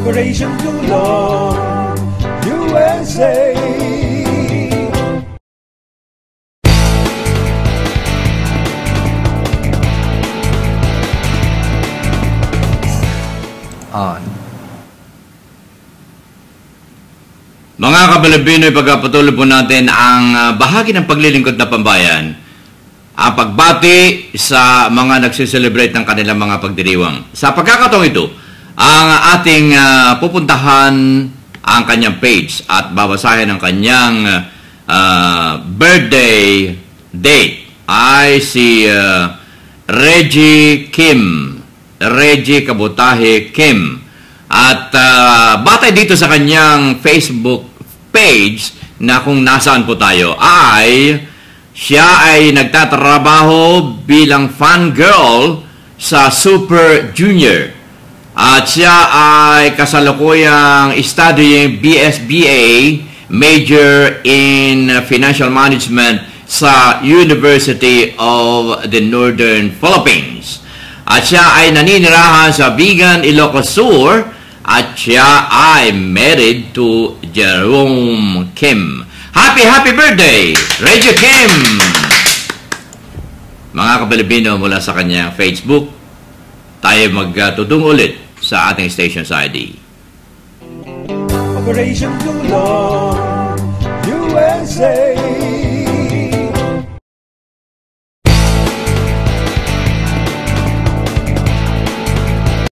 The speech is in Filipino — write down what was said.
Operation Tulong USA. Mga kapalibinoy, pagpapatuloy po natin ang bahagi ng paglilingkod na pambayan, ang pagbati sa mga nagsiselebrate ng kanilang mga pagdiriwang. Sa pagkakataong ito, ang ating pupuntahan ang kanyang page at babasahin ang kanyang birthday date ay si Reggie Kabutahe Kim. At batay dito sa kanyang Facebook page na kung nasaan po tayo ay siya ay nagtatrabaho bilang fan girl sa Super Junior. At siya ay kasalukuyang studying BSBA major in Financial Management sa University of the Northern Philippines. At siya ay naninirahan sa Bigan, Ilocos Sur. At siya ay married to Jerome Kim. Happy birthday, Reggie Kim! Mga kapalibino, mula sa kanyang Facebook, tayo magtudong ulit sa ating station's ID. Operation Tulong USA.